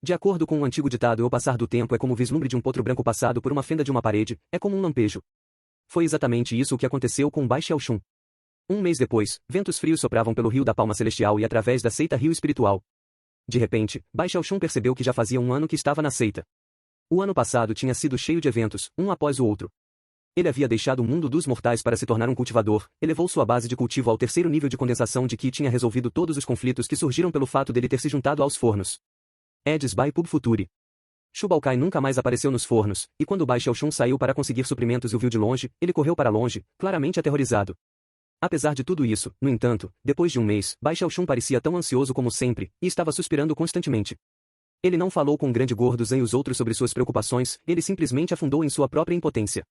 De acordo com um antigo ditado, o passar do tempo é como o vislumbre de um potro branco passado por uma fenda de uma parede, é como um lampejo. Foi exatamente isso o que aconteceu com Bai Xiaoxun. Um mês depois, ventos frios sopravam pelo rio da Palma Celestial e através da seita Rio Espiritual. De repente, Bai Xiaoxun percebeu que já fazia um ano que estava na seita. O ano passado tinha sido cheio de eventos, um após o outro. Ele havia deixado o mundo dos mortais para se tornar um cultivador, elevou sua base de cultivo ao terceiro nível de condensação de Qi e tinha resolvido todos os conflitos que surgiram pelo fato dele ter se juntado aos fornos. Eds Bai Pub Futuri. Shu Baokai nunca mais apareceu nos fornos, e quando Bai Xiaoxun saiu para conseguir suprimentos e o viu de longe, ele correu para longe, claramente aterrorizado. Apesar de tudo isso, no entanto, depois de um mês, Bai Xiaoxun parecia tão ansioso como sempre, e estava suspirando constantemente. Ele não falou com o grande gordo Zhen e os outros sobre suas preocupações, ele simplesmente afundou em sua própria impotência.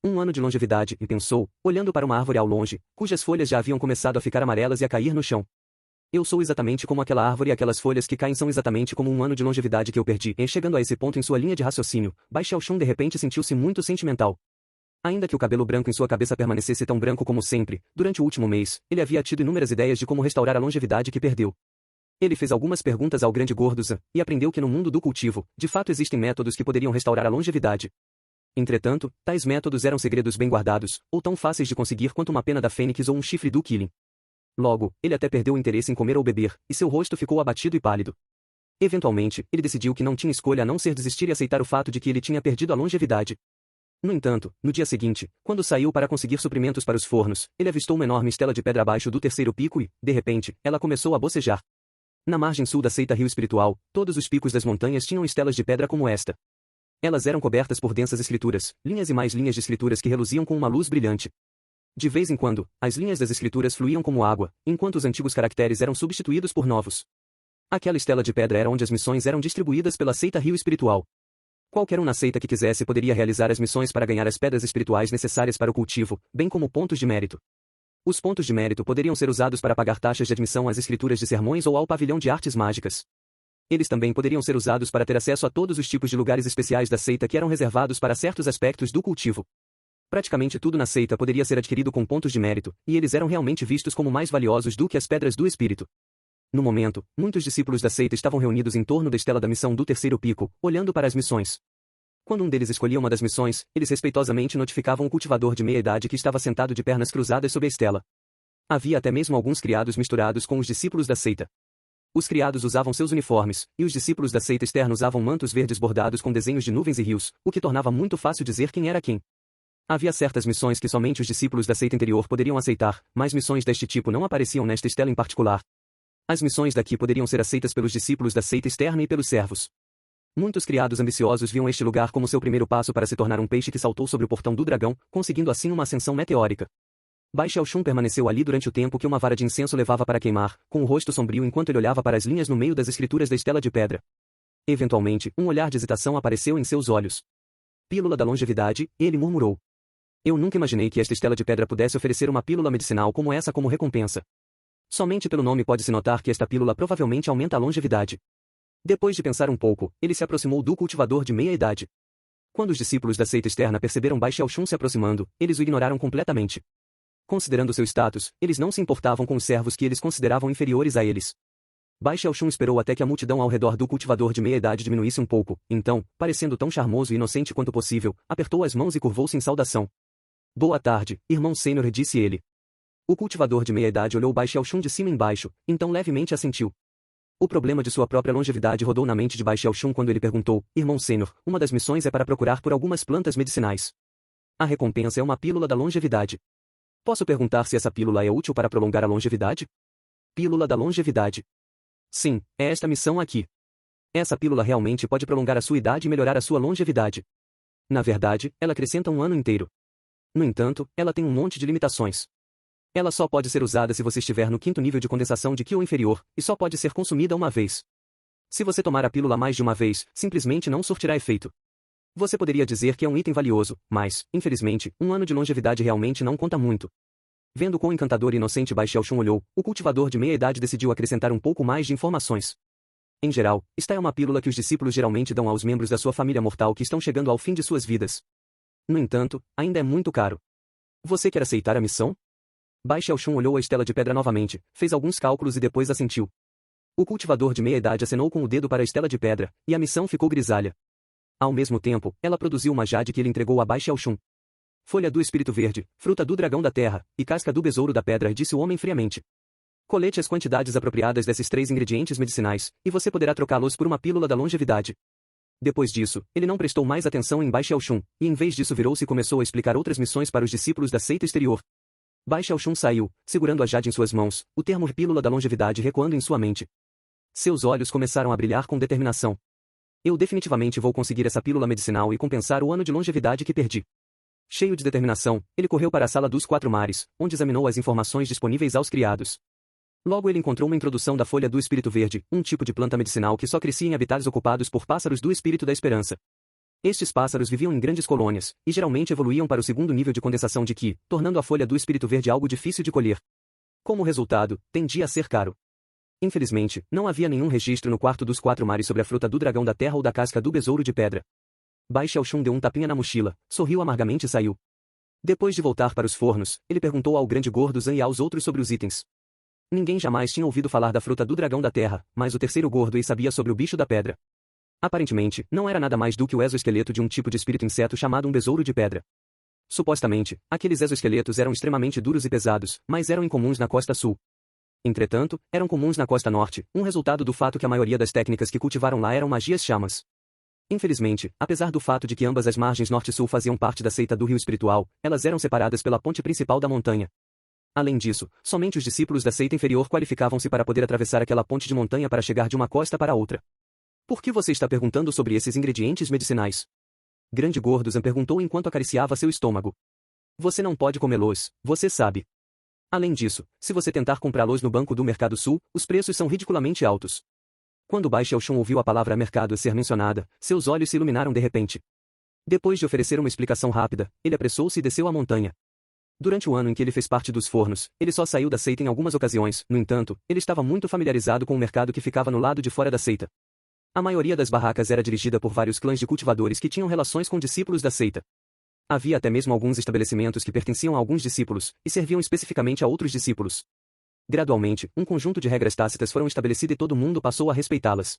Um ano de longevidade, e pensou, olhando para uma árvore ao longe, cujas folhas já haviam começado a ficar amarelas e a cair no chão. Eu sou exatamente como aquela árvore e aquelas folhas que caem são exatamente como um ano de longevidade que eu perdi. E chegando a esse ponto em sua linha de raciocínio, Bai Xiaoxun de repente sentiu-se muito sentimental. Ainda que o cabelo branco em sua cabeça permanecesse tão branco como sempre, durante o último mês, ele havia tido inúmeras ideias de como restaurar a longevidade que perdeu. Ele fez algumas perguntas ao grande gordo Zhen, e aprendeu que no mundo do cultivo, de fato existem métodos que poderiam restaurar a longevidade. Entretanto, tais métodos eram segredos bem guardados, ou tão fáceis de conseguir quanto uma pena da fênix ou um chifre do Killing. Logo, ele até perdeu o interesse em comer ou beber, e seu rosto ficou abatido e pálido. Eventualmente, ele decidiu que não tinha escolha a não ser desistir e aceitar o fato de que ele tinha perdido a longevidade. No entanto, no dia seguinte, quando saiu para conseguir suprimentos para os fornos, ele avistou uma enorme estela de pedra abaixo do terceiro pico e, de repente, ela começou a bocejar. Na margem sul da seita Rio Espiritual, todos os picos das montanhas tinham estelas de pedra como esta. Elas eram cobertas por densas escrituras, linhas e mais linhas de escrituras que reluziam com uma luz brilhante. De vez em quando, as linhas das escrituras fluíam como água, enquanto os antigos caracteres eram substituídos por novos. Aquela estela de pedra era onde as missões eram distribuídas pela seita Rio Espiritual. Qualquer um na seita que quisesse poderia realizar as missões para ganhar as pedras espirituais necessárias para o cultivo, bem como pontos de mérito. Os pontos de mérito poderiam ser usados para pagar taxas de admissão às escrituras de sermões ou ao pavilhão de artes mágicas. Eles também poderiam ser usados para ter acesso a todos os tipos de lugares especiais da seita que eram reservados para certos aspectos do cultivo. Praticamente tudo na seita poderia ser adquirido com pontos de mérito, e eles eram realmente vistos como mais valiosos do que as pedras do espírito. No momento, muitos discípulos da seita estavam reunidos em torno da estela da missão do terceiro pico, olhando para as missões. Quando um deles escolhia uma das missões, eles respeitosamente notificavam o cultivador de meia-idade que estava sentado de pernas cruzadas sob a estela. Havia até mesmo alguns criados misturados com os discípulos da seita. Os criados usavam seus uniformes, e os discípulos da seita externa usavam mantos verdes bordados com desenhos de nuvens e rios, o que tornava muito fácil dizer quem era quem. Havia certas missões que somente os discípulos da seita interior poderiam aceitar, mas missões deste tipo não apareciam nesta estela em particular. As missões daqui poderiam ser aceitas pelos discípulos da seita externa e pelos servos. Muitos criados ambiciosos viam este lugar como seu primeiro passo para se tornar um peixe que saltou sobre o portão do dragão, conseguindo assim uma ascensão meteórica. Bai Xiaoxun permaneceu ali durante o tempo que uma vara de incenso levava para queimar, com o rosto sombrio enquanto ele olhava para as linhas no meio das escrituras da estela de pedra. Eventualmente, um olhar de hesitação apareceu em seus olhos. Pílula da longevidade, ele murmurou. Eu nunca imaginei que esta estela de pedra pudesse oferecer uma pílula medicinal como essa como recompensa. Somente pelo nome pode-se notar que esta pílula provavelmente aumenta a longevidade. Depois de pensar um pouco, ele se aproximou do cultivador de meia-idade. Quando os discípulos da seita externa perceberam Bai Xiaoxun se aproximando, eles o ignoraram completamente. Considerando seu status, eles não se importavam com os servos que eles consideravam inferiores a eles. Bai Xiaoxun esperou até que a multidão ao redor do cultivador de meia-idade diminuísse um pouco, então, parecendo tão charmoso e inocente quanto possível, apertou as mãos e curvou-se em saudação. Boa tarde, irmão Sênior, disse ele. O cultivador de meia-idade olhou Bai Xiaoxun de cima embaixo, então levemente assentiu. O problema de sua própria longevidade rodou na mente de Bai Xiaoxun quando ele perguntou, irmão Sênior, uma das missões é para procurar por algumas plantas medicinais. A recompensa é uma pílula da longevidade. Posso perguntar se essa pílula é útil para prolongar a longevidade? Pílula da longevidade. Sim, é esta missão aqui. Essa pílula realmente pode prolongar a sua idade e melhorar a sua longevidade. Na verdade, ela acrescenta um ano inteiro. No entanto, ela tem um monte de limitações. Ela só pode ser usada se você estiver no 5º nível de condensação de Qi ou inferior, e só pode ser consumida uma vez. Se você tomar a pílula mais de uma vez, simplesmente não surtirá efeito. Você poderia dizer que é um item valioso, mas, infelizmente, um ano de longevidade realmente não conta muito. Vendo quão encantador e inocente Bai Xiaoxun olhou, o cultivador de meia-idade decidiu acrescentar um pouco mais de informações. Em geral, esta é uma pílula que os discípulos geralmente dão aos membros da sua família mortal que estão chegando ao fim de suas vidas. No entanto, ainda é muito caro. Você quer aceitar a missão? Bai Xiaoxun olhou a estela de pedra novamente, fez alguns cálculos e depois assentiu. O cultivador de meia-idade acenou com o dedo para a estela de pedra, e a missão ficou grisalha. Ao mesmo tempo, ela produziu uma jade que ele entregou a Baixel Shun. Folha do espírito verde, fruta do dragão da terra, e casca do besouro da pedra, disse o homem friamente. Colete as quantidades apropriadas desses 3 ingredientes medicinais, e você poderá trocá-los por uma pílula da longevidade. Depois disso, ele não prestou mais atenção em Baixel Shun, e em vez disso virou-se e começou a explicar outras missões para os discípulos da seita exterior. Baixel Shun saiu, segurando a jade em suas mãos, o termo pílula da longevidade recuando em sua mente. Seus olhos começaram a brilhar com determinação. Eu definitivamente vou conseguir essa pílula medicinal e compensar o ano de longevidade que perdi. Cheio de determinação, ele correu para a sala dos 4 mares, onde examinou as informações disponíveis aos criados. Logo ele encontrou uma introdução da folha do espírito verde, um tipo de planta medicinal que só crescia em habitats ocupados por pássaros do espírito da esperança. Estes pássaros viviam em grandes colônias, e geralmente evoluíam para o segundo nível de condensação de Qi, tornando a folha do espírito verde algo difícil de colher. Como resultado, tendia a ser caro. Infelizmente, não havia nenhum registro no quarto dos 4 mares sobre a fruta do dragão da terra ou da casca do besouro de pedra. Baixel Shun deu um tapinha na mochila, sorriu amargamente e saiu. Depois de voltar para os fornos, ele perguntou ao grande gordo Zan e aos outros sobre os itens. Ninguém jamais tinha ouvido falar da fruta do dragão da terra, mas o terceiro gordo sabia sobre o bicho da pedra. Aparentemente, não era nada mais do que o exoesqueleto de um tipo de espírito inseto chamado um besouro de pedra. Supostamente, aqueles exoesqueletos eram extremamente duros e pesados, mas eram incomuns na costa sul. Entretanto, eram comuns na costa norte, um resultado do fato que a maioria das técnicas que cultivaram lá eram magias chamas. Infelizmente, apesar do fato de que ambas as margens norte e sul faziam parte da seita do rio espiritual, elas eram separadas pela ponte principal da montanha. Além disso, somente os discípulos da seita inferior qualificavam-se para poder atravessar aquela ponte de montanha para chegar de uma costa para outra. Por que você está perguntando sobre esses ingredientes medicinais? Grande Gordo Zan perguntou enquanto acariciava seu estômago. Você não pode comê-los, você sabe. Além disso, se você tentar comprá-los no banco do Mercado Sul, os preços são ridiculamente altos. Quando Baixel Shun ouviu a palavra mercado ser mencionada, seus olhos se iluminaram de repente. Depois de oferecer uma explicação rápida, ele apressou-se e desceu a montanha. Durante o ano em que ele fez parte dos fornos, ele só saiu da seita em algumas ocasiões, no entanto, ele estava muito familiarizado com o mercado que ficava no lado de fora da seita. A maioria das barracas era dirigida por vários clãs de cultivadores que tinham relações com discípulos da seita. Havia até mesmo alguns estabelecimentos que pertenciam a alguns discípulos, e serviam especificamente a outros discípulos. Gradualmente, um conjunto de regras tácitas foram estabelecidas e todo mundo passou a respeitá-las.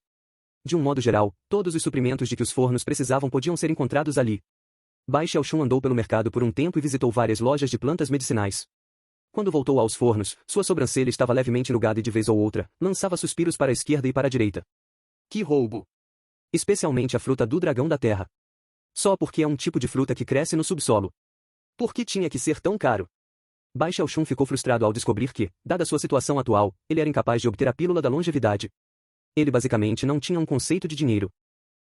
De um modo geral, todos os suprimentos de que os fornos precisavam podiam ser encontrados ali. Baixel Shun andou pelo mercado por um tempo e visitou várias lojas de plantas medicinais. Quando voltou aos fornos, sua sobrancelha estava levemente enrugada e de vez ou outra, lançava suspiros para a esquerda e para a direita. Que roubo! Especialmente a fruta do dragão da terra. Só porque é um tipo de fruta que cresce no subsolo. Por que tinha que ser tão caro? Baixel Shun ficou frustrado ao descobrir que, dada sua situação atual, ele era incapaz de obter a pílula da longevidade. Ele basicamente não tinha um conceito de dinheiro.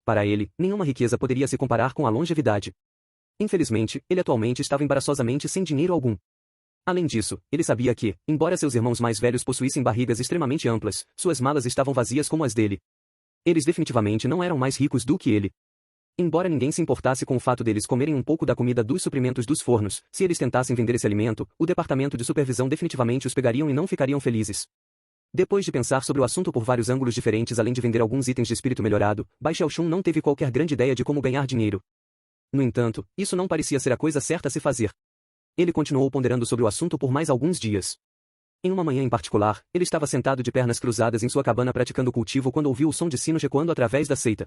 Para ele, nenhuma riqueza poderia se comparar com a longevidade. Infelizmente, ele atualmente estava embaraçosamente sem dinheiro algum. Além disso, ele sabia que, embora seus irmãos mais velhos possuíssem barrigas extremamente amplas, suas malas estavam vazias como as dele. Eles definitivamente não eram mais ricos do que ele. Embora ninguém se importasse com o fato deles comerem um pouco da comida dos suprimentos dos fornos, se eles tentassem vender esse alimento, o departamento de supervisão definitivamente os pegariam e não ficariam felizes. Depois de pensar sobre o assunto por vários ângulos diferentes além de vender alguns itens de espírito melhorado, Baixel Shun não teve qualquer grande ideia de como ganhar dinheiro. No entanto, isso não parecia ser a coisa certa a se fazer. Ele continuou ponderando sobre o assunto por mais alguns dias. Em uma manhã em particular, ele estava sentado de pernas cruzadas em sua cabana praticando o cultivo quando ouviu o som de sinos ecoando através da seita.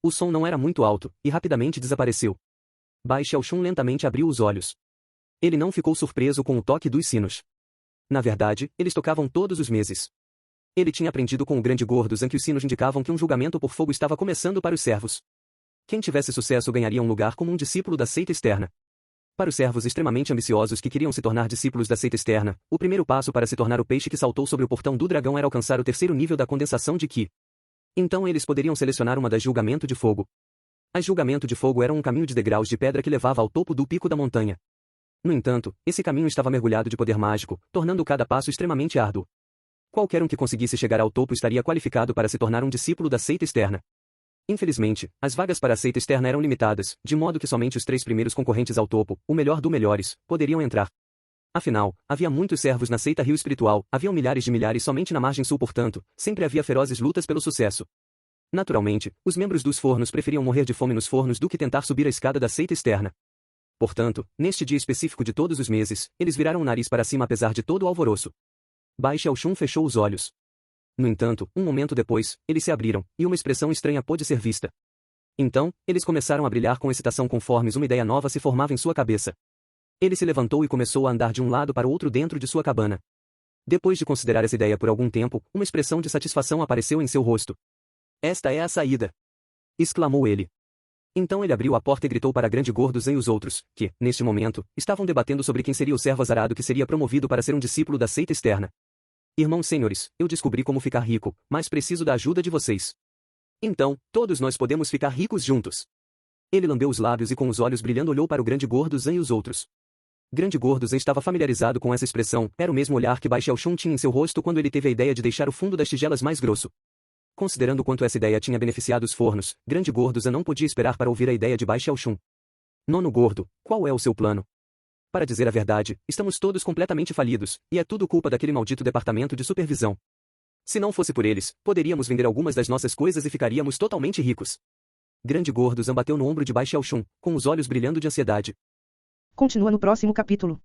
O som não era muito alto, e rapidamente desapareceu. Baixel Shun lentamente abriu os olhos. Ele não ficou surpreso com o toque dos sinos. Na verdade, eles tocavam todos os meses. Ele tinha aprendido com o grande gordo Zan que os sinos indicavam que um julgamento por fogo estava começando para os servos. Quem tivesse sucesso ganharia um lugar como um discípulo da seita externa. Para os servos extremamente ambiciosos que queriam se tornar discípulos da seita externa, o primeiro passo para se tornar o peixe que saltou sobre o portão do dragão era alcançar o terceiro nível da condensação de Qi. Então eles poderiam selecionar uma das julgamento de fogo. As julgamento de fogo eram um caminho de degraus de pedra que levava ao topo do pico da montanha. No entanto, esse caminho estava mergulhado de poder mágico, tornando cada passo extremamente árduo. Qualquer um que conseguisse chegar ao topo estaria qualificado para se tornar um discípulo da seita externa. Infelizmente, as vagas para a seita externa eram limitadas, de modo que somente os 3 primeiros concorrentes ao topo, o melhor do melhores, poderiam entrar. Afinal, havia muitos servos na seita rio espiritual, haviam milhares de milhares somente na margem sul portanto, sempre havia ferozes lutas pelo sucesso. Naturalmente, os membros dos fornos preferiam morrer de fome nos fornos do que tentar subir a escada da seita externa. Portanto, neste dia específico de todos os meses, eles viraram o nariz para cima apesar de todo o alvoroço. Baixel Shun fechou os olhos. No entanto, um momento depois, eles se abriram, e uma expressão estranha pôde ser vista. Então, eles começaram a brilhar com excitação conforme uma ideia nova se formava em sua cabeça. Ele se levantou e começou a andar de um lado para o outro dentro de sua cabana. Depois de considerar essa ideia por algum tempo, uma expressão de satisfação apareceu em seu rosto. Esta é a saída! Exclamou ele. Então ele abriu a porta e gritou para Grande Gordo Zen e os outros, que, neste momento, estavam debatendo sobre quem seria o servo azarado que seria promovido para ser um discípulo da seita externa. Irmãos senhores, eu descobri como ficar rico, mas preciso da ajuda de vocês. Então, todos nós podemos ficar ricos juntos. Ele lambeu os lábios e com os olhos brilhando olhou para o Grande Gordo Zen e os outros. Grande Gordo Zen estava familiarizado com essa expressão, era o mesmo olhar que Bai Xiaoxun tinha em seu rosto quando ele teve a ideia de deixar o fundo das tigelas mais grosso. Considerando quanto essa ideia tinha beneficiado os fornos, Grande Gordo Zen não podia esperar para ouvir a ideia de Bai Xiaoxun. Nono Gordo, qual é o seu plano? Para dizer a verdade, estamos todos completamente falidos, e é tudo culpa daquele maldito departamento de supervisão. Se não fosse por eles, poderíamos vender algumas das nossas coisas e ficaríamos totalmente ricos. Grande Gordo Zen bateu no ombro de Bai Xiaoxun, com os olhos brilhando de ansiedade. Continua no próximo capítulo.